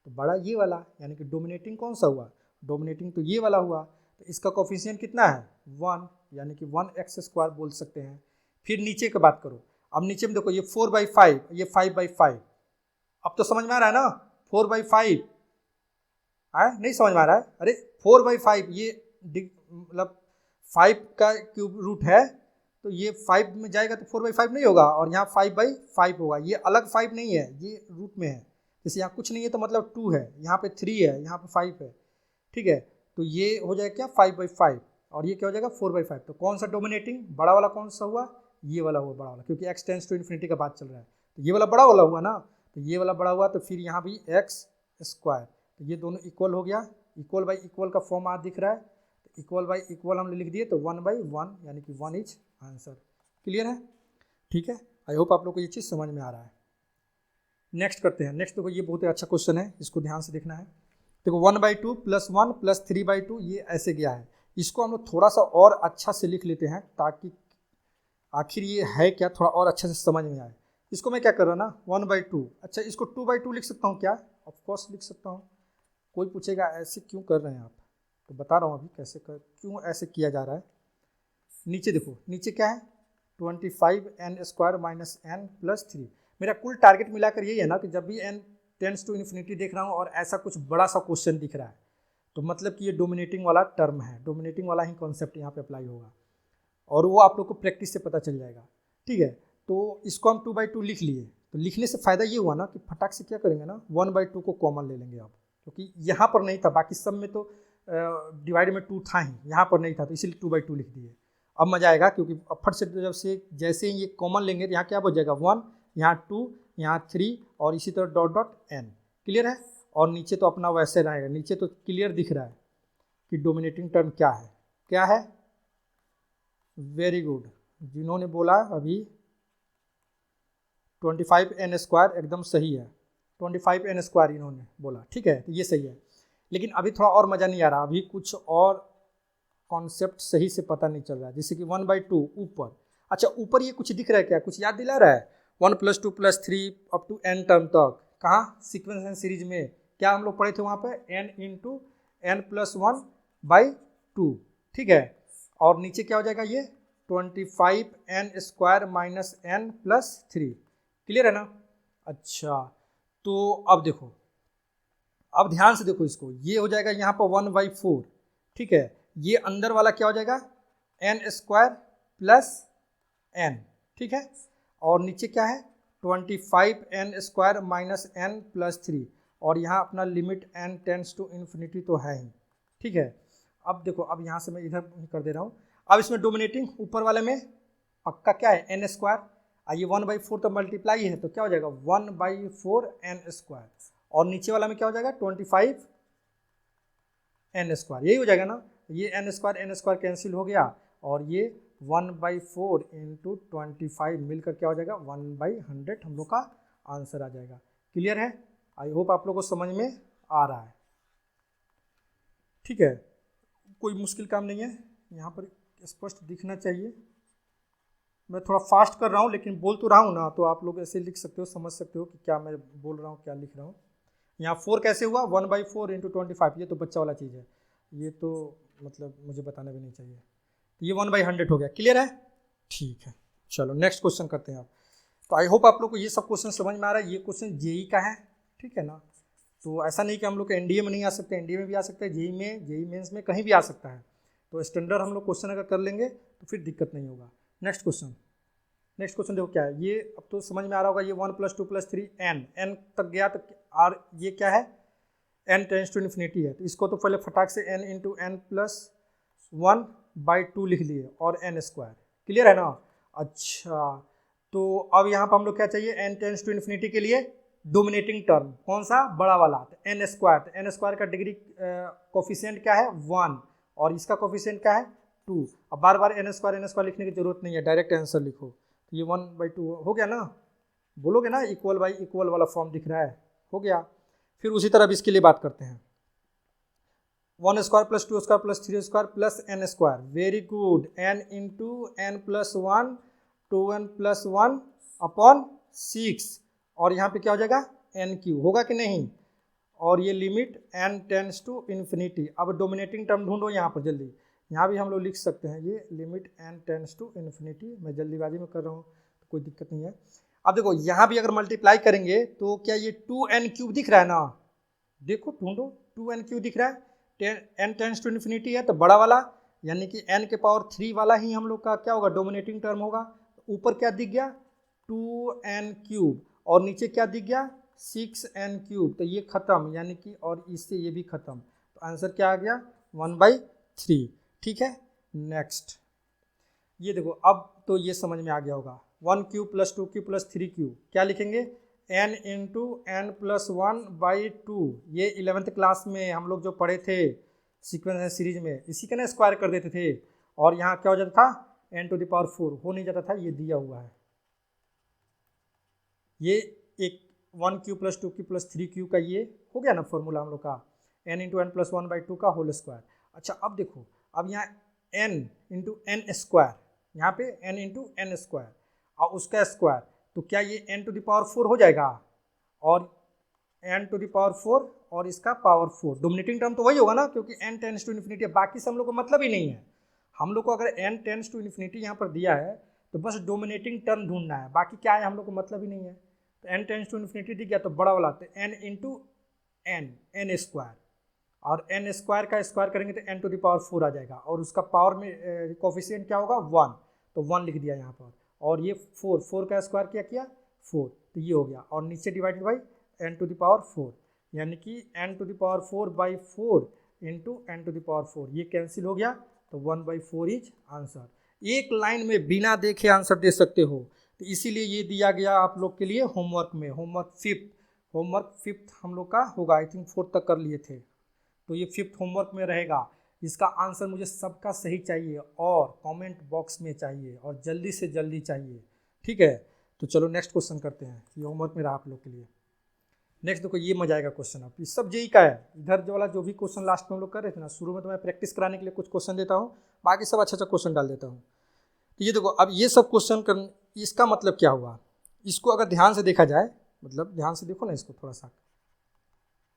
[SPEAKER 1] तो बड़ा ये वाला, यानी कि डोमिनेटिंग कौन सा हुआ, डोमिनेटिंग तो ये वाला हुआ। तो इसका कोफिशिएंट कितना है, 1, यानी कि 1x² बोल सकते हैं। फिर नीचे की बात करो, अब नीचे में देखो ये 4/5, ये 5/5, अब तो समझ में आ रहा है ना, 4/5 है, नहीं समझ में आ रहा है, अरे 4/5 ये मतलब 5 का क्यूब रूट है, तो ये 5 में जाएगा तो 4/5 नहीं होगा, और यहाँ 5/5 होगा, ये अलग 5 नहीं है, ये रूट में है। जैसे यहाँ कुछ नहीं है तो मतलब 2 है, यहाँ पे 3 है, यहाँ पे 5 है, ठीक है। तो ये हो जाएगा क्या, 5/5, और ये क्या हो जाएगा 4/5। तो कौन सा डोमिनेटिंग बड़ा वाला कौन सा हुआ, ये वाला हुआ बड़ा वाला, क्योंकि x टेंस टू इन्फिनिटी का बात चल रहा है, तो ये वाला बड़ा वाला हुआ ना, तो ये वाला बड़ा हुआ, तो फिर यहाँ भी x², तो ये दोनों इक्वल हो गया, इक्वल बाई इक्वल का फॉर्म आज दिख रहा है, तो इक्वल बाई इक्वल हमने लिख दिए, तो 1/1, यानी कि 1 इज आंसर। क्लियर है? ठीक है, आई होप आप लोग को ये चीज़ समझ में आ रहा है। नेक्स्ट करते हैं। नेक्स्ट देखो ये बहुत ही अच्छा क्वेश्चन है, इसको ध्यान से देखना है। देखो 1/2 + 1 + 3/2 ये ऐसे गया है, इसको हम लोग थोड़ा सा और अच्छा से लिख लेते हैं, ताकि आखिर ये है क्या थोड़ा और अच्छे से समझ में आए। इसको मैं क्या कर रहा ना, 1/2, अच्छा इसको 2/2 लिख सकता हूँ क्या, ऑफकोर्स लिख सकता हूँ। कोई पूछेगा ऐसे क्यों कर रहे हैं आप, तो बता रहा हूँ अभी कैसे क्यों ऐसे किया जा रहा है। नीचे देखो, नीचे क्या है 25n² माइनस n प्लस 3। मेरा कुल टारगेट मिलाकर यही है ना कि जब भी n टेंस टू इन्फिनिटी देख रहा हूँ और ऐसा कुछ बड़ा सा क्वेश्चन दिख रहा है तो मतलब कि ये डोमिनेटिंग वाला टर्म है, डोमिनेटिंग वाला ही कॉन्सेप्ट यहाँ पे अप्लाई होगा और वो आप लोग को प्रैक्टिस से पता चल जाएगा। ठीक है, तो इसको हम 2/2 लिख लिए, तो लिखने से फ़ायदा ये हुआ ना कि फटाक से क्या करेंगे ना 1/2 को कॉमन ले लेंगे आप, क्योंकि यहाँ पर नहीं था, बाकी सब में तो डिवाइड में 2 था ही, यहाँ पर नहीं था तो इसीलिए 2/2 लिख दिए। अब मजा आएगा क्योंकि फट से जब से जैसे ही ये कॉमन लेंगे तो यहाँ क्या बच जाएगा 1, यहाँ 2, यहाँ 3 और इसी तरह डॉट डॉट n। क्लियर है, और नीचे तो अपना वैसे रहेगा, नीचे तो क्लियर दिख रहा है कि डोमिनेटिंग टर्म क्या है, क्या है। वेरी गुड, जिन्होंने बोला अभी 25n² एकदम सही है, 25n² इन्होंने बोला, ठीक है, तो ये सही है। लेकिन अभी थोड़ा और मज़ा नहीं आ रहा, अभी कुछ और कॉन्सेप्ट सही से पता नहीं चल रहा है, जैसे कि 1/2 ऊपर। अच्छा, ऊपर ये कुछ दिख रहा है क्या, कुछ याद दिला रहा है 1 + 2 + 3 अप टू n टर्म तक, कहाँ सीक्वेंस एंड सीरीज में क्या हम लोग पढ़े थे वहाँ पे n × n + 1/2। ठीक है, और नीचे क्या हो जाएगा ये 25n² minus n plus 3। Clear है ना। अच्छा, तो अब देखो, अब ध्यान से देखो इसको, ये हो जाएगा यहाँ पर 1/4। ठीक है, ये अंदर वाला क्या हो जाएगा n² प्लस n। ठीक है, और नीचे क्या है 25n² माइनस n प्लस 3, और यहाँ अपना limit n tends to infinity तो है ही। ठीक है, अब देखो, अब यहाँ से मैं इधर कर दे रहा हूँ। अब इसमें डोमिनेटिंग ऊपर वाले में पक्का क्या है n², ये 1/4 तो मल्टीप्लाई है तो क्या हो जाएगा 1/4 n², और नीचे वाला में क्या हो जाएगा 25 n², यही हो जाएगा ना। ये n² कैंसिल हो गया और ये 1/4 × 25 मिलकर क्या हो जाएगा 1/100 हम लोग का आंसर आ जाएगा। क्लियर है, आई होप आप लोग को समझ में आ रहा है। ठीक है, कोई मुश्किल काम नहीं है, यहाँ पर स्पष्ट दिखना चाहिए। मैं थोड़ा फास्ट कर रहा हूँ लेकिन बोल तो रहा हूँ ना, तो आप लोग ऐसे लिख सकते हो, समझ सकते हो कि क्या मैं बोल रहा हूँ, क्या लिख रहा हूँ। यहाँ 4 कैसे हुआ 1/4 × 25, ये तो बच्चा वाला चीज़ है, ये तो मतलब मुझे बताना भी नहीं चाहिए। ये 1/100 हो गया। क्लियर है, ठीक है, चलो नेक्स्ट क्वेश्चन करते हैं आप। तो आई होप आप लोग को ये सब क्वेश्चन समझ में आ रहा है। ये क्वेश्चन जेई का है, ठीक है ना। तो ऐसा नहीं कि हम लोग के एनडीए में नहीं आ सकते, एनडीए में भी आ सकता है, जेई में, जेई मेंस में, कहीं भी आ सकता है। तो स्टैंडर्ड हम लोग क्वेश्चन अगर कर लेंगे तो फिर दिक्कत नहीं होगा। नेक्स्ट क्वेश्चन, नेक्स्ट क्वेश्चन देखो क्या है, ये अब तो समझ में आ रहा होगा। ये 1 + 2 + 3 n तक गया तो और ये क्या है n टेंस टू इन्फिनिटी है, तो इसको तो पहले फटाक से n × n + 1/2 लिख लिए और n²। क्लियर है ना। अच्छा, तो अब यहाँ पर हम लोग क्या चाहिए n टेंस टू इन्फिनिटी के लिए डोमिनेटिंग टर्म, कौन सा बड़ा वाला, तो n²। तो n² का डिग्री कोफिशिएंट क्या है 1 और इसका कोफिशिएंट क्या है 2। अब बार बार n² लिखने की जरूरत नहीं है, डायरेक्ट आंसर लिखो। तो ये 1/2 हो गया ना, बोलोगे ना इक्वल बाई इक्वल वाला फॉर्म दिख रहा है, हो गया। फिर उसी तरह इसके लिए बात करते हैं 1² + 2² + 3² + n²। Very good, n × n + 1 2n + 1 upon 6, और यहाँ पे क्या हो जाएगा n³ होगा कि नहीं, और ये limit n tends to infinity. अब डोमिनेटिंग टर्म ढूंढो यहाँ पर जल्दी, यहाँ भी हम लोग लिख सकते हैं ये limit n tends to infinity. मैं जल्दीबाजी में कर रहा हूँ तो कोई दिक्कत नहीं है। अब देखो यहाँ भी अगर मल्टीप्लाई करेंगे तो क्या ये 2n³ दिख रहा है ना, देखो ढूंढो 2n³ दिख रहा है, n टेंस टू इन्फिनिटी है तो बड़ा वाला यानी कि n के पावर 3 वाला ही हम लोग का क्या होगा डोमिनेटिंग टर्म होगा। ऊपर क्या दिख गया 2n³ और नीचे क्या दिख गया 6n³, तो ये खत्म यानी कि और इससे ये भी खत्म, तो आंसर क्या आ गया 1/3। ठीक है, नेक्स्ट ये देखो, अब तो ये समझ में आ गया होगा 1³ + 2³ + 3³ क्या लिखेंगे n × n + 1/2। ये 11th क्लास में हम लोग जो पढ़े थे सीक्वेंस एंड सीरीज में, इसी का ना स्क्वायर कर देते थे, और यहाँ क्या हो जाता था n⁴ हो नहीं जाता था, ये दिया हुआ है। ये एक 1³ + 2³ + 3³ का ये हो गया ना फॉर्मूला हम लोग का, n × n + 1/2 का होल स्क्वायर। अच्छा, अब देखो, अब यहाँ n × n², यहाँ पे n × n² और उसका स्क्वायर, तो क्या ये n⁴ हो जाएगा, और n⁴ और इसका पावर 4, डोमिनेटिंग टर्म तो वही होगा ना, क्योंकि n टेंस टू इन्फिनिटी है, बाकी से हम लोग को मतलब ही नहीं है। हम लोग को अगर n टेंस टू इन्फिनिटी यहाँ पर दिया है तो बस डोमिनेटिंग टर्म ढूंढना है, बाकी क्या है हम लोग को मतलब ही नहीं है। तो n टेंस टू इन्फिनिटी दिख गया तो बड़ा वाला तो n इंटू एन स्क्वायर, और n स्क्वायर का स्क्वायर करेंगे तो n टू द पावर 4 आ जाएगा, और उसका पावर में कोफिशिएंट क्या होगा 1, तो 1 लिख दिया यहाँ पर, और ये 4 का स्क्वायर क्या किया 4, तो ये हो गया, और नीचे divided by n to the power 4, यानी कि n to the power 4 by 4 into n to the power 4, ये कैंसिल हो गया, तो 1/4 इज आंसर। एक लाइन में बिना देखे आंसर दे सकते हो, तो इसीलिए ये दिया गया आप लोग के लिए होमवर्क में, होमवर्क फिफ्थ हम लोग का होगा, आई थिंक 4 तक कर लिए थे, तो ये 5th होमवर्क में रहेगा। इसका आंसर मुझे सबका सही चाहिए और कमेंट बॉक्स में चाहिए, और जल्दी से जल्दी चाहिए, ठीक है। तो चलो नेक्स्ट क्वेश्चन करते हैं, ये होमवर्क में रहा आप लोग के लिए। नेक्स्ट देखो, ये मजा आएगा क्वेश्चन, अब ये सब जेई का है। इधर जो वाला जो भी क्वेश्चन लास्ट में हम लोग कर रहे थे ना, शुरू में तो मैं प्रैक्टिस कराने के लिए कुछ क्वेश्चन देता हूँ, बाकी सब अच्छा क्वेश्चन डाल देता हूँ। तो ये देखो, अब ये सब क्वेश्चन कर, इसका मतलब क्या हुआ, इसको अगर ध्यान से देखा जाए, मतलब ध्यान से देखो ना इसको थोड़ा सा,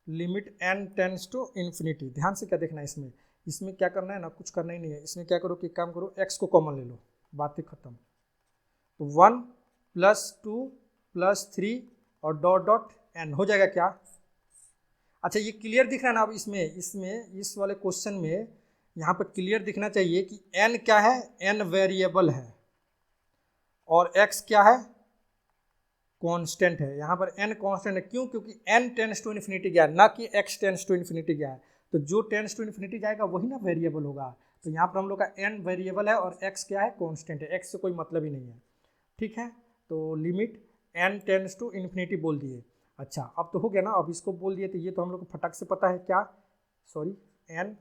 [SPEAKER 1] limit n tends to infinity, ध्यान से क्या देखना है इसमें, इसमें क्या करना है ना, कुछ करना ही नहीं है। इसमें क्या करो कि काम करो, x को कॉमन ले लो, बातें खत्म। तो 1 + 2 + 3 और डॉट डॉट n हो जाएगा क्या। अच्छा, ये क्लियर दिख रहा है ना, अब इसमें इस वाले क्वेश्चन में यहाँ पर क्लियर दिखना चाहिए कि n क्या है, n वेरिएबल है, और x क्या है, कांस्टेंट है। यहाँ पर n कांस्टेंट है, क्यों, क्योंकि n टेंस टू इन्फिनिटी गया, ना कि x टेंस टू इन्फिनिटी गया है। तो जो टेंस टू इन्फिनिटी जाएगा वही ना वेरिएबल होगा। तो यहाँ पर हम लोग का n वेरिएबल है और x क्या है, कांस्टेंट है, x से कोई मतलब ही नहीं है, ठीक है। तो limit n tends to infinity बोल दिए। अच्छा, अब तो हो गया ना, अब इसको बोल दिए, तो ये तो हम लोग को फटाक से पता है क्या, सॉरी, n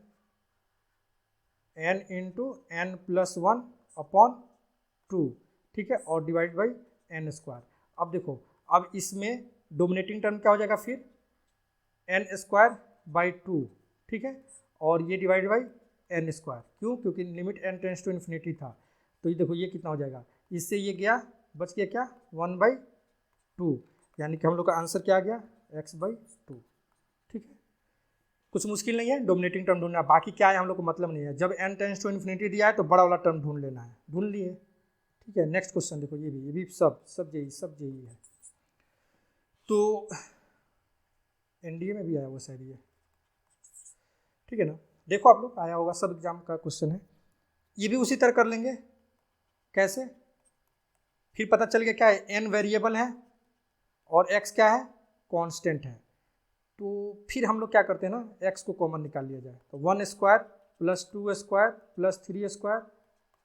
[SPEAKER 1] इंटू n+1/2, ठीक है, और डिवाइड बाई n स्क्वायर। अब देखो, अब इसमें डोमिनेटिंग टर्म क्या हो जाएगा फिर, n²/2, ठीक है, और ये डिवाइड बाई n स्क्वायर, क्यों, क्योंकि limit n tends to infinity था। तो ये देखो, ये कितना हो जाएगा, इससे ये गया, बच गया क्या 1/2, यानी कि हम लोग का आंसर क्या आ गया, x/2, ठीक है। कुछ मुश्किल नहीं है, डोमिनेटिंग टर्म ढूंढना, बाकी क्या है हम लोग को मतलब नहीं है। जब n टेंस टू इन्फिनिटी दिया है तो बड़ा वाला टर्म ढूंढ लेना है, ढूंढ लिए, ठीक है। नेक्स्ट क्वेश्चन देखो, ये भी सब जेई है। तो एनडीए में भी आया वो शायद ये, ठीक है ना, देखो आप लोग आया होगा, सब एग्जाम का क्वेश्चन है। ये भी उसी तरह कर लेंगे, कैसे, फिर पता चल गया क्या है, n वेरिएबल है और x क्या है, कांस्टेंट है। तो फिर हम लोग क्या करते हैं ना, x को कॉमन निकाल लिया जाए, तो 1² + 2² + 3²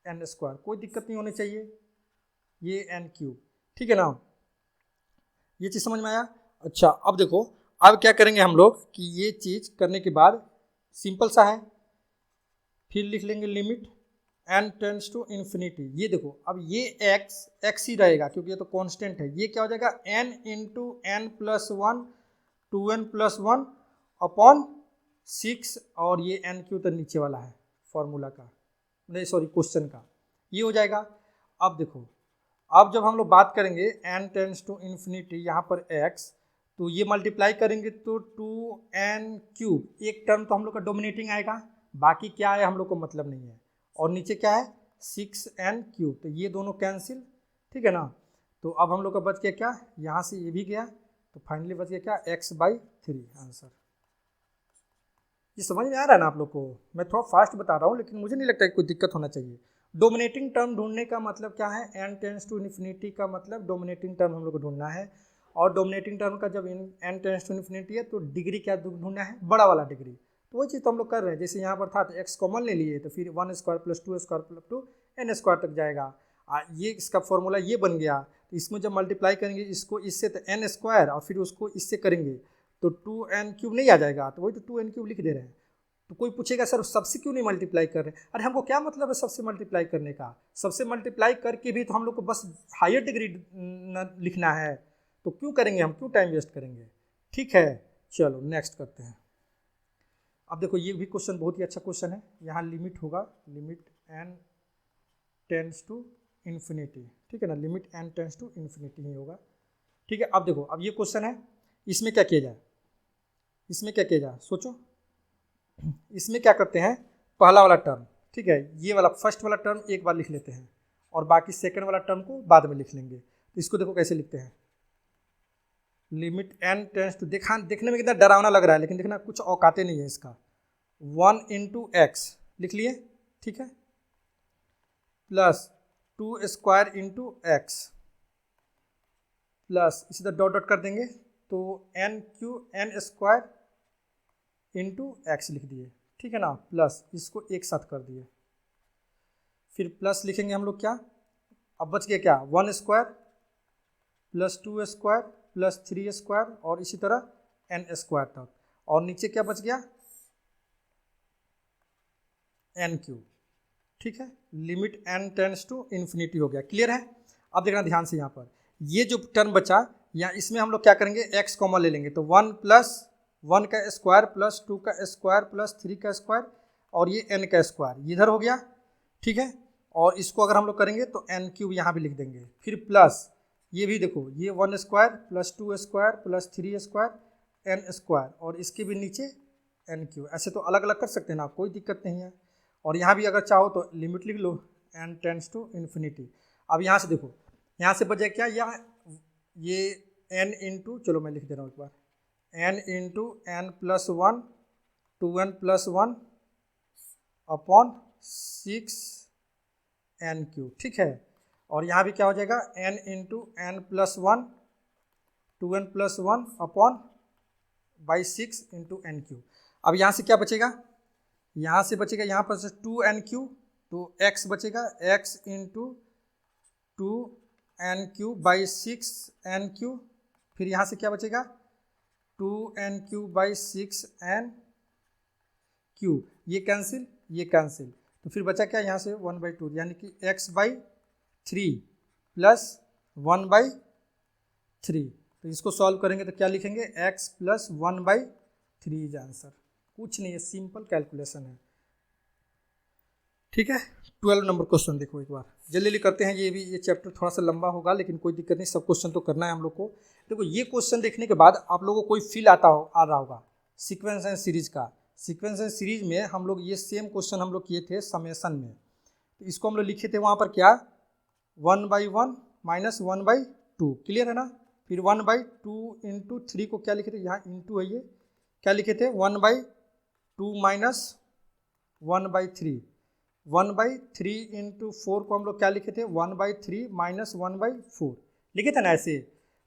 [SPEAKER 1] n², कोई दिक्कत नहीं होनी चाहिए, ये n³, ठीक है ना, ये चीज़ समझ में आया। अच्छा, अब देखो, अब क्या करेंगे हम लोग कि ये चीज़ करने के बाद सिंपल सा है, फिर लिख लेंगे limit n tends to infinity. ये देखो, अब ये x ही रहेगा क्योंकि ये तो कांस्टेंट है, ये क्या हो जाएगा, n इंटू n+1 2n+1/6, और ये n³ तो नीचे वाला है फॉर्मूला का, नहीं सॉरी क्वेश्चन का, ये हो जाएगा। अब देखो, अब जब हम लोग बात करेंगे n टेंस टू इन्फिनिटी, यहाँ पर x, तो ये मल्टीप्लाई करेंगे तो 2n³, एक टर्म तो हम लोग का डोमिनेटिंग आएगा, बाकी क्या है हम लोग को मतलब नहीं है, और नीचे क्या है 6n³, तो ये दोनों कैंसिल, ठीक है ना। तो अब हम लोग का बच गया क्या, यहाँ से ये भी गया, तो फाइनली बच गया क्या, x/3 आंसर। ये समझ में आ रहा है ना आप लोग को, मैं थोड़ा फास्ट बता रहा हूँ, लेकिन मुझे नहीं लगता कि कोई दिक्कत होना चाहिए। डोमिनेटिंग टर्म ढूंढने का मतलब क्या है, n टेंस टू इन्फिनिटी का मतलब डोमिनेटिंग टर्म हम लोग को ढूंढना है, और डोमिनेटिंग टर्म का जब n टेंस टू इन्फिनिटी है तो डिग्री क्या ढूंढना है, बड़ा वाला डिग्री। तो वही चीज़ तो हम लोग कर रहे हैं, जैसे यहाँ पर था तो x कॉमन ले लिए, तो फिर 1² + 2² + 2 n² तक जाएगा, ये इसका फॉर्मूला ये बन गया। तो इसमें जब मल्टीप्लाई करेंगे इसको इससे, तो n² और फिर उसको इससे करेंगे तो 2n³ नहीं आ जाएगा, तो वही तो 2n³ लिख दे रहे हैं। तो कोई पूछेगा सर सबसे क्यों नहीं मल्टीप्लाई कर रहे हैं, अरे हमको क्या मतलब है सबसे मल्टीप्लाई करने का, सबसे मल्टीप्लाई करके भी तो हम लोग को बस हायर डिग्री लिखना है, तो क्यों करेंगे हम, क्यों टाइम वेस्ट करेंगे, ठीक है। चलो नेक्स्ट करते हैं। अब देखो, ये भी क्वेश्चन बहुत ही अच्छा क्वेश्चन है, यहाँ लिमिट होगा, limit n tends to infinity, ठीक है ना, limit n tends to infinity ही होगा, ठीक है। अब देखो, अब ये क्वेश्चन है, इसमें क्या किया जाए, इसमें क्या किया जाए सोचो, इसमें क्या करते हैं, पहला वाला टर्म, ठीक है, ये वाला फर्स्ट वाला टर्म एक बार लिख लेते हैं और बाकी सेकंड वाला टर्म को बाद में लिख लेंगे। तो इसको देखो कैसे लिखते हैं, लिमिट n टेंस टू, देखने में कितना डरावना लग रहा है, लेकिन देखना कुछ औकाते नहीं है इसका। 1 इंटू एक्स लिख लिए, ठीक है, plus 2 square into x plus इसी तरह डॉट डॉट कर देंगे तो एन स्क्वायर इंटू एक्स लिख दिए, ठीक है ना, प्लस इसको एक साथ कर दिए, फिर प्लस लिखेंगे हम लोग क्या, अब बच गया क्या, 1 square plus 2 square plus 3 square और इसी तरह n स्क्वायर तक, और नीचे क्या बच गया, n क्यूब, ठीक है, limit n tends to infinity हो गया। क्लियर है? अब देखना ध्यान से, यहाँ पर ये जो टर्म बचा या इसमें हम लोग क्या करेंगे, x कॉमन ले लेंगे, तो 1 प्लस 1 का स्क्वायर प्लस 2 का स्क्वायर प्लस 3 का स्क्वायर और ये n का स्क्वायर इधर हो गया, ठीक है, और इसको अगर हम लोग करेंगे तो n क्यूब यहाँ भी लिख देंगे, फिर प्लस ये भी देखो, ये 1 square plus 2 square plus 3 square n square और इसके भी नीचे n क्यूब। ऐसे तो अलग अलग कर सकते हैं ना, कोई दिक्कत नहीं है, और यहाँ भी अगर चाहो तो लिमिट लिख लो n टेंस टू इन्फिनिटी। अब यहाँ से देखो, यहाँ से बचे क्या, ये n इंटू, चलो मैं लिख दे रहा हूँ एक बार, n into n plus 1 2n plus 1 upon 6 n cube, ठीक है, और यहाँ भी क्या हो जाएगा, n into n plus 1 2n plus 1 upon by 6 into n cube. अब यहाँ से क्या बचेगा, यहाँ से बचेगा यहाँ पर से 2n क्यूब, तो x बचेगा x into 2n cube by 6n cube, फिर यहाँ से क्या बचेगा 2n cube by 6n cube, ये कैंसिल ये कैंसिल, तो फिर बचा क्या यहाँ से 1/2, यानी कि x/3 प्लस 1/3। तो इसको सॉल्व करेंगे तो क्या लिखेंगे, x प्लस 1/3 इज आंसर। कुछ नहीं है, सिंपल कैलकुलेशन है, ठीक है। 12 नंबर क्वेश्चन देखो एक बार, जल्दी जल्दी करते हैं, ये चैप्टर थोड़ा सा लंबा होगा लेकिन कोई दिक्कत नहीं, सब क्वेश्चन तो करना है हम लोग को। देखो ये क्वेश्चन देखने के बाद आप लोगों को कोई फील आ रहा होगा सीक्वेंस एंड सीरीज का। सीक्वेंस एंड सीरीज में हम लोग ये सेम क्वेश्चन हम लोग किए थे समेसन में, तो इसको हम लोग लिखे थे वहाँ पर क्या 1/1 माइनस 1/2, क्लियर है ना। फिर 1/2 इंटू 3 को क्या लिखे थे, यहाँ इंटू है, ये क्या लिखे थे 1/2 माइनस 1/3, 1/3 इंटू 4 को हम लोग क्या लिखे थे 1/3 माइनस 1/4 लिखे थे ना ऐसे।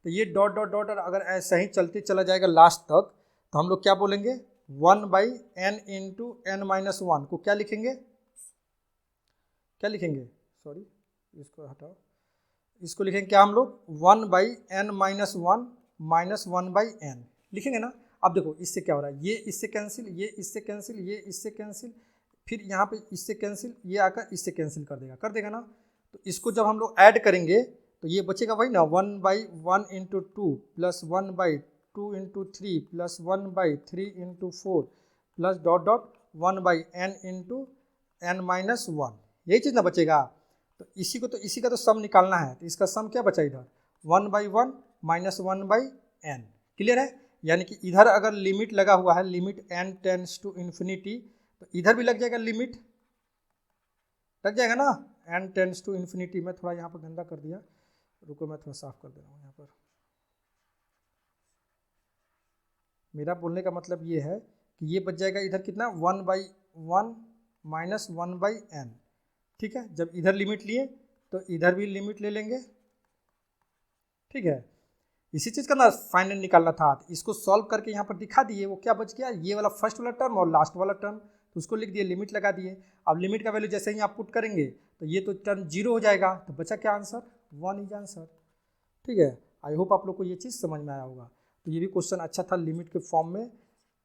[SPEAKER 1] तो ये डॉट डॉट डॉट अगर ऐसा ही चलते चला जाएगा लास्ट तक, तो हम लोग क्या बोलेंगे 1/n इंटू n माइनस 1 को क्या लिखेंगे, सॉरी इसको हटाओ, इसको लिखेंगे क्या हम लोग 1/n माइनस 1 माइनस 1/n लिखेंगे ना। अब देखो इससे क्या हो रहा है, ये इससे कैंसिल, ये इससे कैंसिल, ये इससे कैंसिल, फिर यहाँ पे इससे कैंसिल, ये आकर इससे कैंसिल कर देगा ना। तो इसको जब हम लोग ऐड करेंगे तो ये बचेगा वही ना 1/1 into 2 plus 1/2 into 3 plus 1/3 into 4 plus dot dot 1/n into n minus 1, यही चीज़ ना बचेगा। तो इसी का तो सम निकालना है, तो इसका सम क्या बचा इधर 1/1 माइनस 1/n, क्लियर है। यानी कि इधर अगर लिमिट लगा हुआ है, limit n tends to infinity, तो इधर भी लग जाएगा, लिमिट लग जाएगा ना n टेंस टू इन्फिनिटी। मैं थोड़ा यहाँ पर गंदा कर दिया, रुको मैं थोड़ा साफ कर दे रहा हूँ। यहाँ पर मेरा बोलने का मतलब ये है कि ये बच जाएगा इधर कितना 1/1 माइनस 1/n, ठीक है। जब इधर लिमिट लिए तो इधर भी लिमिट ले लेंगे, ठीक है। इसी चीज़ का ना फाइनल निकालना था, तो इसको सॉल्व करके यहाँ पर दिखा दिए, वो क्या बच गया, ये वाला फर्स्ट वाला टर्म और लास्ट वाला टर्म, तो उसको लिख दिए, लिमिट लगा दिए। अब लिमिट का वैल्यू जैसे ही आप पुट करेंगे तो ये तो टर्म 0 हो जाएगा, तो बचा क्या आंसर 1 इज आंसर, ठीक है। आई होप आप लोग को ये चीज़ समझ में आया होगा। तो ये भी क्वेश्चन अच्छा था लिमिट के फॉर्म में,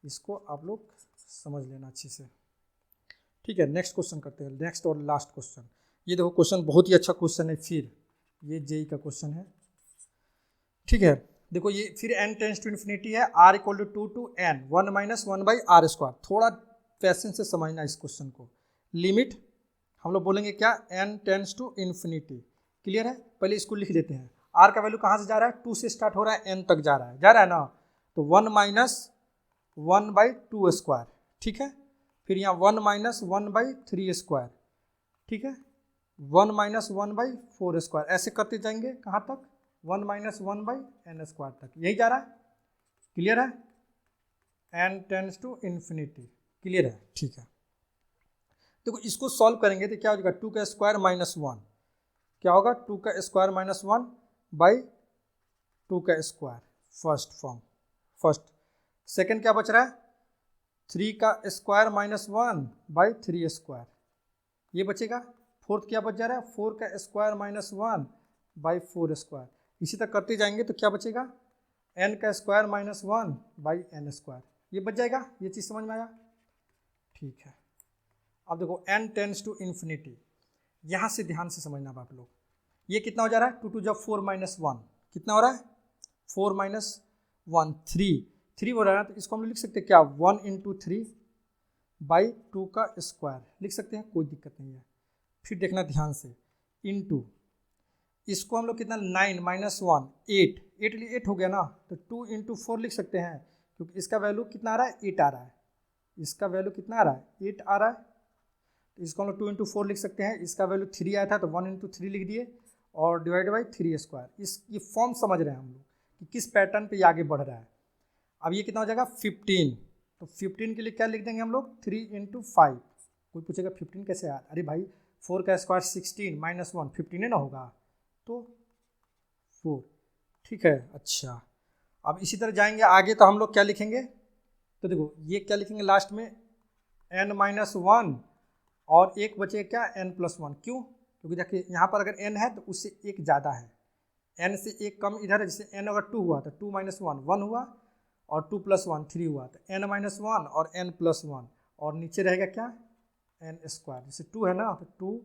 [SPEAKER 1] इसको आप लोग समझ लेना अच्छे से, ठीक है। नेक्स्ट क्वेश्चन करते हैं, नेक्स्ट और लास्ट क्वेश्चन। ये देखो क्वेश्चन बहुत ही अच्छा क्वेश्चन है, फिर ये जेई का क्वेश्चन है, ठीक है। देखो ये फिर n टेंस टू इन्फिनिटी है, r equal to 2 to n 1 minus 1/r square. थोड़ा पेशेंस से समझना इस क्वेश्चन को। लिमिट हम लोग बोलेंगे क्या n tends to infinity, clear है। पहले इसको लिख देते हैं, r का वैल्यू कहाँ से जा रहा है 2 से स्टार्ट हो रहा है n तक जा रहा है ना, तो 1 माइनस 1/2 स्क्वायर, ठीक है। फिर यहाँ 1 माइनस 1/3², ठीक है, 1 माइनस 1/4², ऐसे करते जाएंगे कहाँ तक, 1 माइनस 1/n² तक, यही जा रहा है, क्लियर है, n tends to infinity, clear है, ठीक है। देखो इसको सॉल्व करेंगे तो क्या हो जाएगा, 2 का स्क्वायर माइनस 1, क्या होगा, 2 का स्क्वायर माइनस 1/2 का square, first form, first. Second क्या बच रहा है, 3 का स्क्वायर माइनस 1/3², ये बचेगा। फोर्थ क्या बच जा रहा है, 4 का स्क्वायर माइनस 1/4², इसी तरह करते जाएंगे तो क्या बचेगा, n का स्क्वायर माइनस 1/n², ये बच जाएगा, ये चीज़ समझ में आया, ठीक है। अब देखो n टेंड्स टू इन्फिनिटी, यहाँ से ध्यान से समझना आप लोग, ये कितना हो जा रहा है, 2 जब 4 माइनस 1, कितना हो रहा है, 4 माइनस 1 3 हो रहा है, तो इसको हम लिख सकते हैं क्या, 1 इंटू 3/2 का स्क्वायर लिख सकते हैं, कोई दिक्कत नहीं है। फिर देखना ध्यान से, इंटू इसको हम लोग कितना, 9 माइनस 1 8 8 हो गया ना, तो 2 इंटू 4 लिख सकते हैं, क्योंकि इसका वैल्यू कितना आ रहा है, 8 आ रहा है, इसका वैल्यू कितना आ रहा है, 8 आ रहा है, तो इसको हम लोग 2 इंटू 4 लिख सकते हैं, इसका वैल्यू 3 आया था तो 1 इंटू 3 लिख दिए, और डिवाइड बाई 3², ये फॉर्म समझ रहे हैं हम लोग कि किस पैटर्न पे ये आगे बढ़ रहा है। अब ये कितना हो जाएगा, 15, तो 15 के लिए क्या लिख देंगे हम लोग, 3 इंटू 5, कोई पूछेगा 15 कैसे आया, अरे भाई 4 का स्क्वायर 16 माइनस 1 15 ना होगा, तो 4, ठीक है। अच्छा, अब इसी तरह जाएंगे आगे, तो हम लोग क्या लिखेंगे, तो देखो ये क्या लिखेंगे लास्ट में, n माइनस 1 और एक बचे क्या, n प्लस 1, क्यों, क्योंकि देखिए यहाँ पर अगर n है तो उससे एक ज़्यादा है, n से एक कम इधर है, जैसे n अगर 2 हुआ तो 2 माइनस 1 1 हुआ, और 2 प्लस 1 3 हुआ, तो n माइनस 1 और n प्लस 1, और नीचे रहेगा क्या, n², जैसे 2 है ना, तो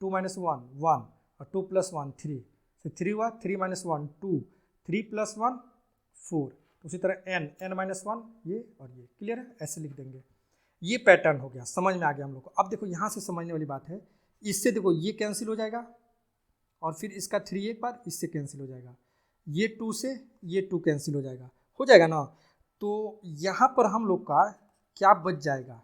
[SPEAKER 1] 2 माइनस 1 1 और 2 प्लस 1 3, तो 3 हुआ, 3 माइनस 1 2, 3 प्लस 1 4, तो उसी तरह n माइनस 1 ये और ये, क्लियर है, ऐसे लिख देंगे। ये पैटर्न हो गया, समझ में आ गया हम लोग को। अब देखो यहाँ से समझने वाली बात है, इससे देखो ये कैंसिल हो जाएगा, और फिर इसका 3 एक बार इससे कैंसिल हो जाएगा, ये 2 से ये 2 कैंसिल हो जाएगा ना, तो यहाँ पर हम लोग का क्या बच जाएगा,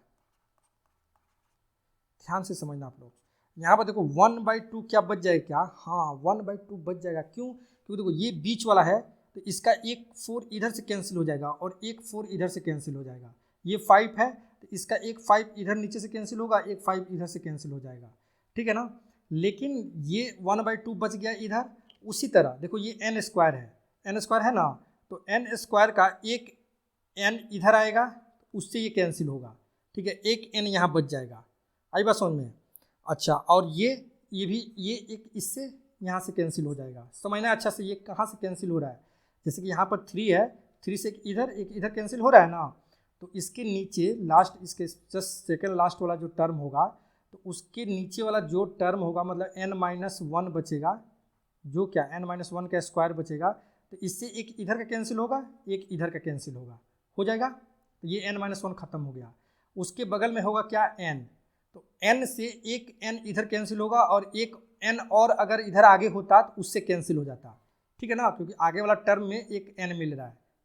[SPEAKER 1] ध्यान से समझना आप लोग, यहाँ पर देखो 1/2 क्या बच जाएगा, क्या, हाँ 1/2 बच जाएगा, क्यों, क्योंकि देखो ये बीच वाला है, तो इसका एक 4 इधर से कैंसिल हो जाएगा और एक 4 इधर से कैंसिल हो जाएगा, ये 5 है तो इसका एक 5 इधर नीचे से कैंसिल होगा, एक 5 इधर से कैंसिल हो जाएगा, ठीक है ना। लेकिन ये 1/2 बच गया इधर। उसी तरह देखो ये n² है ना, तो n² का एक n इधर आएगा, उससे ये कैंसिल होगा, ठीक है, एक n यहाँ बच जाएगा, आई बात समझ में। अच्छा, और ये भी ये एक इससे यहाँ से कैंसिल हो जाएगा, समझना अच्छा से, ये कहाँ से कैंसिल हो रहा है, जैसे कि यहाँ पर 3 है, 3 से एक इधर कैंसिल हो रहा है ना, तो इसके नीचे लास्ट, इसके जस्ट सेकेंड लास्ट वाला जो टर्म होगा, तो उसके नीचे वाला जो टर्म होगा, मतलब n माइनस 1 बचेगा, जो क्या n माइनस 1 का स्क्वायर बचेगा, तो इससे एक इधर का कैंसिल होगा, एक इधर का कैंसिल होगा, हो जाएगा, तो ये n माइनस 1 खत्म हो गया। उसके बगल में होगा क्या, n, तो n से एक n इधर कैंसिल होगा, और एक n और अगर इधर आगे होता तो उससे कैंसिल हो जाता, ठीक है ना, क्योंकि आगे वाला टर्म में एक n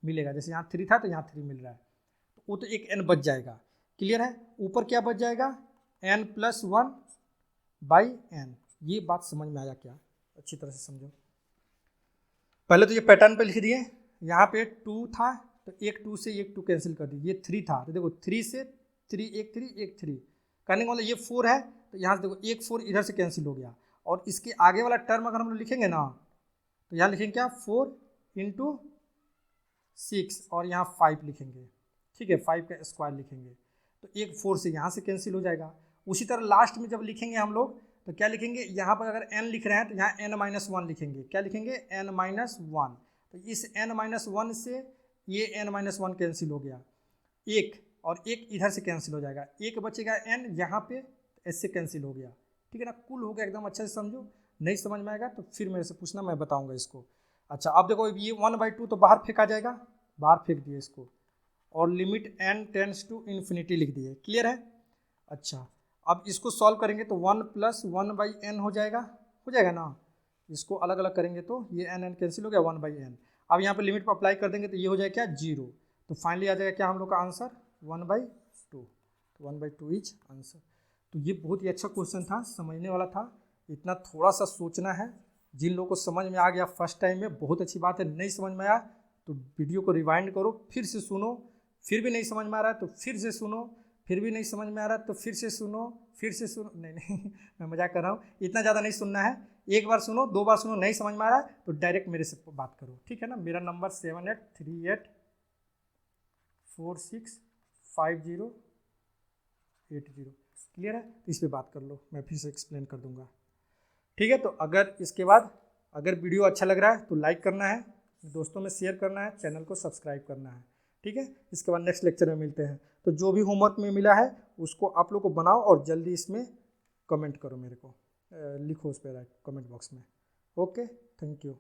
[SPEAKER 1] मिलेगा, जैसे यहाँ 3 था तो यहाँ 3 मिल रहा है, तो वो तो एक n बच जाएगा, क्लियर है। ऊपर क्या बच जाएगा, n प्लस 1/n, ये बात समझ में आया क्या, अच्छी तरह से समझो। पहले तो ये पैटर्न पे लिख दिए, यहाँ पे 2 था तो एक 2 से एक 2 कैंसिल कर दिए, ये 3 था तो देखो 3 से 3 एक 3 करने का मतलब ये 4 है, तो यहाँ से देखो एक 4 इधर से कैंसिल हो गया, और इसके आगे वाला टर्म अगर हम लोग लिखेंगे ना, तो यहाँ लिखेंगे क्या, 4 इंटू 6 और यहाँ 5 लिखेंगे, ठीक है, 5 का स्क्वायर लिखेंगे, तो एक 4 से यहाँ से कैंसिल हो जाएगा। उसी तरह लास्ट में जब लिखेंगे हम लोग, तो क्या लिखेंगे, यहाँ पर अगर n लिख रहे हैं तो यहाँ n माइनस 1 लिखेंगे, क्या लिखेंगे, n माइनस 1, तो इस n माइनस 1 से ये n माइनस 1 कैंसिल हो गया, एक और एक इधर से कैंसिल हो जाएगा, एक बचेगा n यहाँ पे, इससे कैंसिल हो गया, ठीक है ना, कुल हो गया, एकदम अच्छे से समझो। नहीं समझ में आएगा तो फिर मेरे से पूछना, मैं बताऊंगा इसको। अच्छा, अब देखो ये 1/2 तो बाहर फेंका जाएगा, बाहर फेंक दिए इसको, और limit n tends to infinity लिख दिए, क्लियर है। अच्छा, अब इसको सॉल्व करेंगे तो 1 प्लस 1/n हो जाएगा ना, इसको अलग अलग करेंगे तो ये n कैंसिल हो गया, 1/n। अब यहाँ पे लिमिट पर अप्लाई कर देंगे तो ये हो जाएगा क्या, 0, तो फाइनली आ जाएगा क्या हम लोग का आंसर, 1/2। तो 1/2 इज आंसर। तो ये बहुत ही अच्छा क्वेश्चन था, समझने वाला था। इतना थोड़ा सा सोचना है। जिन लोगों को समझ में आ गया फर्स्ट टाइम में बहुत अच्छी बात है, नहीं समझ में आया तो वीडियो को रिवाइंड करो, फिर से सुनो, फिर भी नहीं समझ में आ रहा है तो फिर से सुनो, फिर भी नहीं समझ में आ रहा है तो फिर से सुनो, फिर से सुनो। नहीं मैं मजाक कर रहा हूँ, इतना ज़्यादा नहीं सुनना है। एक बार सुनो, 2 बार सुनो, नहीं समझ में आ रहा है तो डायरेक्ट मेरे से बात करो, ठीक है ना। मेरा नंबर 7838465080। क्लियर है, तो इस पर बात कर लो, मैं फिर से एक्सप्लेन कर दूंगा, ठीक है। तो अगर इसके बाद अगर वीडियो अच्छा लग रहा है तो लाइक करना है, दोस्तों में शेयर करना है, चैनल को सब्सक्राइब करना है, ठीक है। इसके बाद नेक्स्ट लेक्चर में मिलते हैं। तो जो भी होमवर्क में मिला है उसको आप लोग को बनाओ और जल्दी इसमें कमेंट करो, मेरे को लिखो उस पर कमेंट बॉक्स में। Okay, thank you.